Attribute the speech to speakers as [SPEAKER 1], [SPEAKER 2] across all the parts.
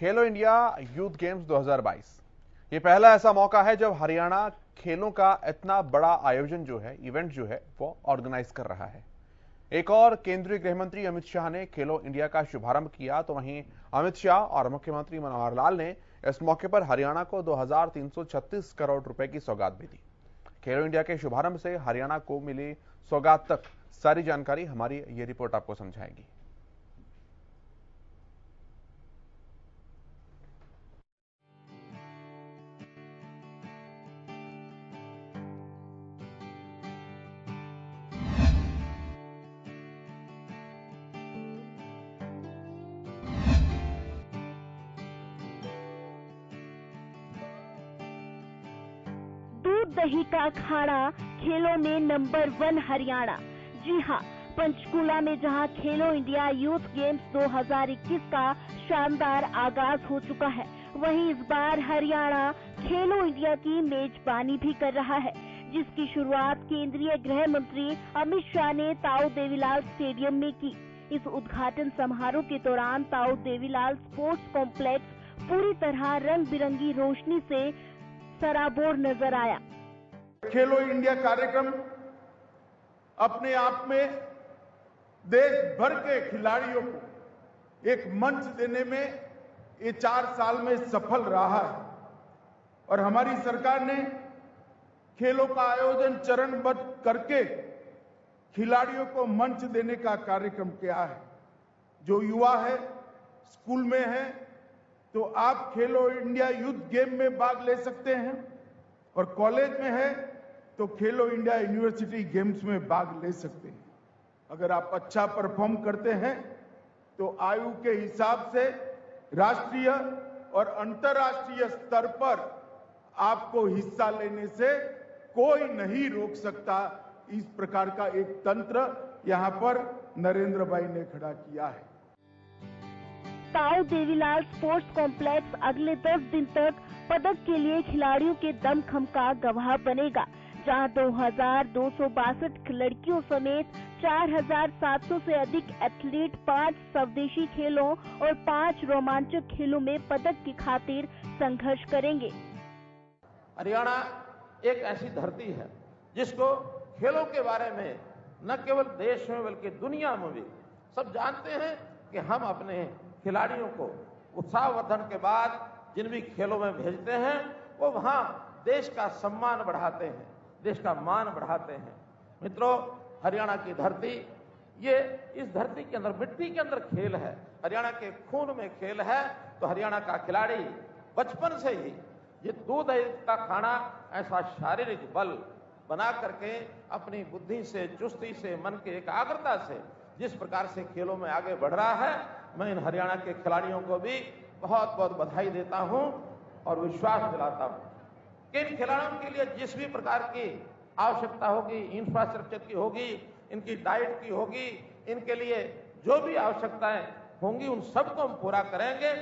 [SPEAKER 1] खेलो India youth games 2022 ये पहला ऐसा मौका है जब हरियाणा खेलों का इतना बड़ा आयोजन जो है, इवेंट जो है, वो ऑर्गेनाइज कर रहा है। एक और केंद्रीय गृह मंत्री अमित शाह ने खेलो इंडिया का शुभारंभ किया, तो वहीं अमित शाह और मुख्यमंत्री मनोहर लाल ने इस मौके पर हरियाणा को 2336 करोड़ रुपए की सौगात भी दी। खेलो इंडिया के शुभारंभ से हरियाणा को मिली सौगात तक सारी जानकारी हमारी ये रिपोर्ट आपको समझाएगी।
[SPEAKER 2] दूध दही का अखाड़ा, खेलों में नंबर 1 हरियाणा। जी हाँ, पंचकूला में जहां खेलो इंडिया यूथ गेम्स 2021 का शानदार आगाज हो चुका है, वहीं इस बार हरियाणा खेलो इंडिया की मेजबानी भी कर रहा है, जिसकी शुरुआत केंद्रीय गृह मंत्री अमित शाह ने ताऊ देवीलाल स्टेडियम में की। इस उद्घाटन समारोह के दौरान ताऊ देवीलाल स्पोर्ट्स कॉम्प्लेक्स पूरी तरह रंग बिरंगी रोशनी से सराबोर नजर आया।
[SPEAKER 3] खेलो इंडिया कार्यक्रम अपने आप में देश भर के खिलाड़ियों को एक मंच देने में ये 4 साल में सफल रहा है और हमारी सरकार ने खेलों का आयोजन चरणबद्ध करके खिलाड़ियों को मंच देने का कार्यक्रम किया है। जो युवा है, स्कूल में है, तो आप खेलो इंडिया यूथ गेम में भाग ले सकते हैं और कॉलेज में है तो खेलो इंडिया यूनिवर्सिटी गेम्स में भाग ले सकते हैं। अगर आप अच्छा परफॉर्म करते हैं तो आयु के हिसाब से राष्ट्रीय और अंतर्राष्ट्रीय स्तर पर आपको हिस्सा लेने से कोई नहीं रोक सकता। इस प्रकार का एक तंत्र यहां पर नरेंद्र भाई ने खड़ा किया है।
[SPEAKER 2] ताऊ देवीलाल स्पोर्ट्स कॉम्प्लेक्स अगले 10 दिन तक पदक के लिए खिलाड़ियों के दमखम का गवाह बनेगा, जहां 2262 लड़कियों समेत 4700 से अधिक एथलीट 5 स्वदेशी खेलों और 5 रोमांचक खेलों में पदक की खातिर संघर्ष करेंगे।
[SPEAKER 4] हरियाणा एक ऐसी धरती है जिसको खेलों के बारे में न केवल देश में बल्कि दुनिया में भी सब जानते हैं कि हम अपने खिलाड़ियों को उत्साहवर्धन के बाद जिन भी खेलों में भेजते हैं वो वहां देश का सम्मान बढ़ाते हैं, देश का मान बढ़ाते हैं। मित्रों, हरियाणा की धरती, ये इस धरती के अंदर, मिट्टी के अंदर खेल है, हरियाणा के खून में खेल है। तो हरियाणा का खिलाड़ी बचपन से ही ये दूध का खाना ऐसा शारीरिक बल बना करके अपनी बुद्धि से, चुस्ती से, मन के एकाग्रता से जिस प्रकार से खेलों में आगे बढ़ रहा है, मैं इन हरियाणा के खिलाड़ियों को भी बहुत बहुत बधाई देता हूं और विश्वास दिलाता हूं कि इन खिलाड़ियों के लिए जिस भी प्रकार की आवश्यकता होगी, इंफ्रास्ट्रक्चर की होगी, इनकी डाइट की होगी, इनके लिए जो भी आवश्यकताएं होंगी उन सबको हम पूरा करेंगे।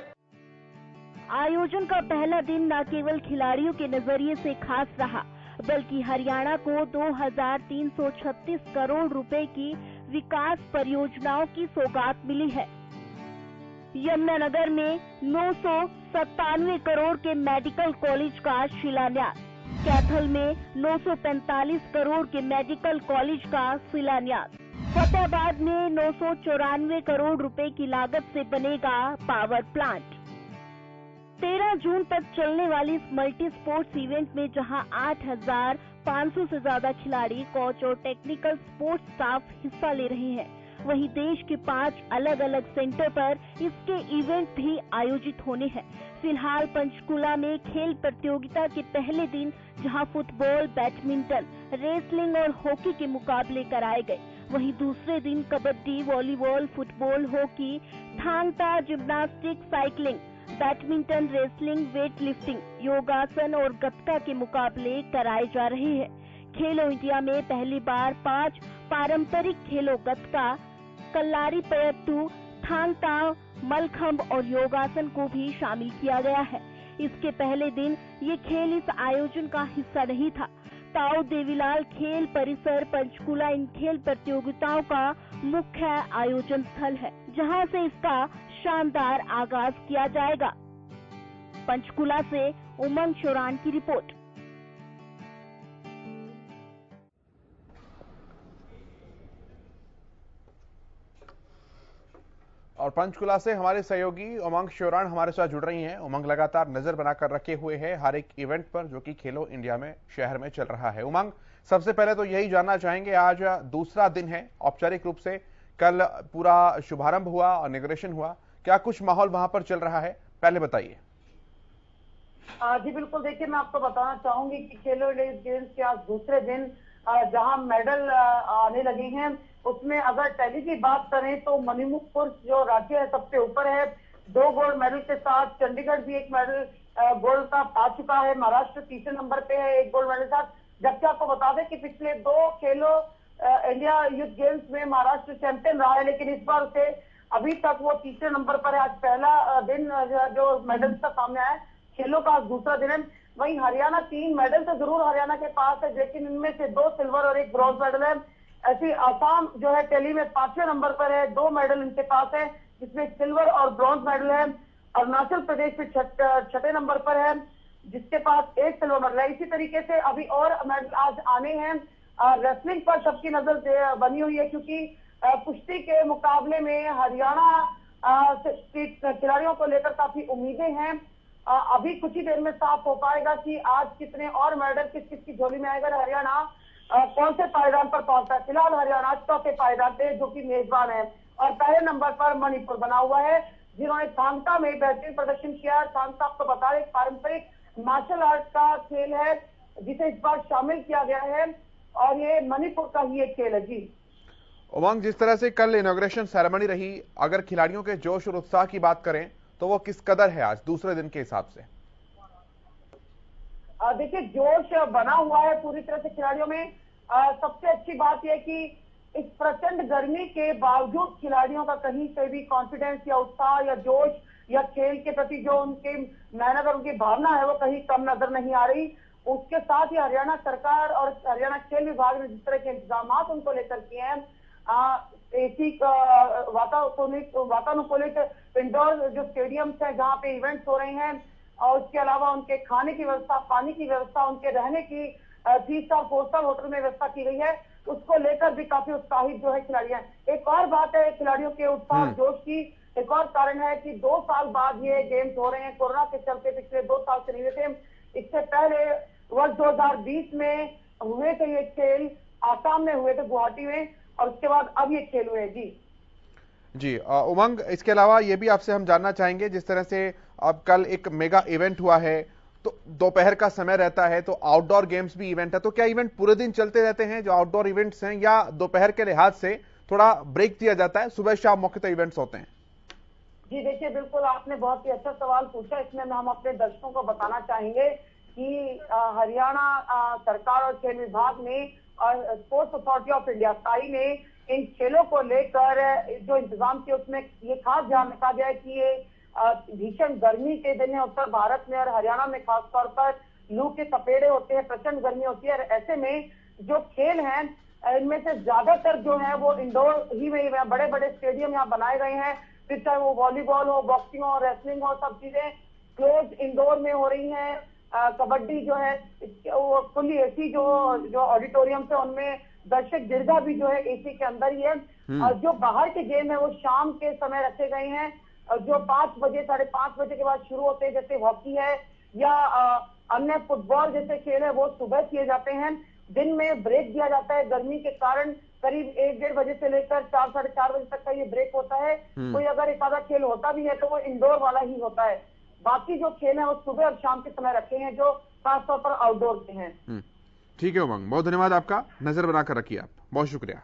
[SPEAKER 2] आयोजन का पहला दिन न केवल खिलाड़ियों के नजरिए से खास रहा, बल्कि हरियाणा को 2336 करोड़ रुपए की विकास परियोजनाओं की सौगात मिली है। यमुनानगर में 997 करोड़ के मेडिकल कॉलेज का शिलान्यास, कैथल में 945 करोड़ के मेडिकल कॉलेज का शिलान्यास, फतेहाबाद में 994 करोड़ रुपए की लागत से बनेगा पावर प्लांट। 13 जून तक चलने वाली इस मल्टी स्पोर्ट्स इवेंट में जहां 8500 से ज्यादा खिलाड़ी, कोच और टेक्निकल स्पोर्ट्स स्टाफ हिस्सा ले रहे हैं, वहीं देश के 5 अलग अलग सेंटर पर इसके इवेंट भी आयोजित होने हैं। फिलहाल पंचकूला में खेल प्रतियोगिता के पहले दिन जहां फुटबॉल, बैडमिंटन, रेसलिंग और हॉकी के मुकाबले कराए गए, वहीं दूसरे दिन कबड्डी, वॉलीबॉल, फुटबॉल, हॉकी, थांग ता, gymnastic, cycling, badminton, wrestling, weight lifting, योगासन और गतका के मुकाबले कराए जा रहे हैं। खेलो इंडिया में पहली बार 5 पारंपरिक खेलों गतका, कल्लारी पयट्टू, थांग ता, मलखंब और योगासन को भी शामिल किया गया है। इसके पहले दिन ये खेल इस आयोजन का हिस्सा नहीं था। ताऊ देवीलाल खेल परिसर पंचकूला इन खेल प्रतियोगिताओं का मुख्य आयोजन स्थल है, जहां से इसका शानदार आगाज किया जाएगा। पंचकुला से उमंग शोरान की रिपोर्ट।
[SPEAKER 1] और पंचकुला से हमारे सहयोगी उमंग शोरान हमारे साथ जुड़ रही हैं। उमंग लगातार नजर बनाकर रखे हुए है हर एक इवेंट पर जो कि खेलो इंडिया में शहर में चल रहा है। उमंग, सबसे पहले तो यही जानना चाहेंगे, आज दूसरा दिन है औपचारिक रूप से, कल पूरा शुभारंभ हुआ और इनॉग्रेशन हुआ, क्या कुछ माहौल वहां पर चल रहा है, पहले बताइए।
[SPEAKER 5] जी बिल्कुल, देखिए मैं आपको बताना चाहूंगी कि खेलो इंडिया गेम्स के आज दूसरे दिन जहां मेडल आने लगे हैं, उसमें अगर दिल्ली की बात करें तो मणिपुर जो राज्य है सबसे ऊपर है 2 गोल्ड मेडल के साथ। चंडीगढ़ भी एक मेडल गोल्ड का पा चुका है। महाराष्ट्र तीसरे नंबर पे है 1 गोल्ड मेडल के साथ। जबकि आपको बता दें कि पिछले 2 खेलो इंडिया यूथ गेम्स में महाराष्ट्र चैंपियन रहा है, लेकिन इस बार उसे अभी तक वो तीसरे नंबर पर है। आज पहला दिन जो मेडल का सामने आया है, खेलों का आज दूसरा दिन है। वहीं हरियाणा 3 मेडल तो जरूर हरियाणा के पास है, लेकिन इनमें से 2 सिल्वर और 1 ब्रॉन्ज मेडल है। ऐसी आसाम जो है टेली में 5वें नंबर पर है, 2 मेडल इनके पास है, जिसमें सिल्वर और ब्रॉन्ज मेडल है। अरुणाचल प्रदेश भी छठे नंबर पर है, जिसके पास 1 सिल्वर मेडल है। इसी तरीके से अभी और मेडल आज आने हैं। रेसलिंग पर सबकी नजर बनी हुई है, क्योंकि कुश्ती के मुकाबले में हरियाणा खिलाड़ियों को लेकर काफी उम्मीदें हैं। अभी कुछ ही देर में साफ हो पाएगा कि आज कितने और मेडल किस किस की झोली में आएगा, हरियाणा कौन से पायदान पर पहुंचता है। फिलहाल हरियाणा चौथे पायदान पे जो कि मेजबान है, और पहले नंबर पर मणिपुर बना हुआ है, जिन्होंने थांगता में बेहतरीन प्रदर्शन किया है। थांगता आपको बता दें पारंपरिक मार्शल आर्ट का खेल है, जिसे इस बार शामिल किया गया है, और ये मणिपुर का ही एक खेल है। जी
[SPEAKER 1] उमंग, जिस तरह से कल इनॉग्रेशन सेरेमनी रही, अगर खिलाड़ियों के जोश और उत्साह की बात करें तो वो किस कदर है आज दूसरे दिन के हिसाब से?
[SPEAKER 5] देखिए जोश बना हुआ है पूरी तरह से खिलाड़ियों में। सबसे अच्छी बात यह कि इस प्रचंड गर्मी के बावजूद खिलाड़ियों का कहीं से भी कॉन्फिडेंस या उत्साह या जोश या खेल के प्रति जो उनके मेहनत और उनकी भावना है वो कहीं कम नजर नहीं आ रही। उसके साथ ही हरियाणा सरकार और हरियाणा खेल विभाग ने जिस तरह के इंतजाम उनको लेकर किए हैं, एसी वातानुकूलित इंडोर जो स्टेडियम्स है जहाँ पे इवेंट्स हो रहे हैं, और उसके अलावा उनके खाने की व्यवस्था, पानी की व्यवस्था, उनके रहने की 3 स्टार 4 स्टार होटल में व्यवस्था की गई है, उसको लेकर भी काफी उत्साहित जो है खिलाड़ी हैं। एक और बात है खिलाड़ियों के उत्साह जोश की, एक और कारण है कि 2 साल बाद ये गेम्स हो रहे हैं। कोरोना के चलते पिछले 2 साल से नहीं हुए थे। इससे पहले वर्ष 2020 में हुए थे ये खेल, आसाम में हुए थे गुवाहाटी में, और उसके बाद अब ये खेल हुए। जी
[SPEAKER 1] उमंग, इसके अलावा ये भी आपसे हम जानना चाहेंगे, जिस तरह से अब कल एक मेगा इवेंट हुआ है, तो दोपहर का समय रहता है, तो आउटडोर गेम्स भी इवेंट है, तो क्या इवेंट पूरे दिन चलते रहते हैं जो आउटडोर इवेंट्स हैं, या दोपहर के लिहाज से थोड़ा ब्रेक दिया जाता है, सुबह शाम मुख्यतः इवेंट्स होते हैं?
[SPEAKER 5] जी देखिए, बिल्कुल आपने बहुत ही अच्छा सवाल पूछा। इसमें हम अपने दर्शकों को बताना चाहेंगे कि हरियाणा सरकार और खेल विभाग ने और sports authority of India Sai ने इन खेलों को लेकर जो इंतजाम किए उसमें ये खास ध्यान रखा गया है कि ये भीषण गर्मी के दिन है उत्तर भारत में, और हरियाणा में खासतौर पर लू के तपेड़े होते हैं, प्रचंड गर्मी होती है। ऐसे में जो खेल हैं इनमें से ज्यादातर जो है वो इंडोर ही में, बड़े बड़े स्टेडियम यहाँ बनाए गए हैं, फिर चाहे वो वॉलीबॉल हो, बॉक्सिंग हो, रेसलिंग हो, सब चीजें क्लोज इंडोर में हो रही हैं। कबड्डी जो है वो फुल्ली एसी जो ऑडिटोरियम है उनमें दर्शक दीर्घा भी जो है एसी के अंदर ही है। और जो बाहर के गेम है वो शाम के समय रखे गए हैं, जो 5 बजे 5:30 बजे के बाद शुरू होते हैं, जैसे हॉकी है या अन्य फुटबॉल जैसे खेल है वो सुबह किए जाते हैं। दिन में ब्रेक दिया जाता है, गर्मी के कारण करीब 1-1:30 बजे से लेकर 4 साढ़े 4 बजे तक का ये ब्रेक होता है। कोई अगर एक आधा खेल होता भी है तो वो इंडोर वाला ही होता है। बाकी जो खेल है वो सुबह और शाम के समय रखे हैं, जो खासतौर पर आउटडोर के हैं।
[SPEAKER 1] ठीक है उमंग, बहुत धन्यवाद आपका, नजर बनाकर रखिए आप, बहुत शुक्रिया।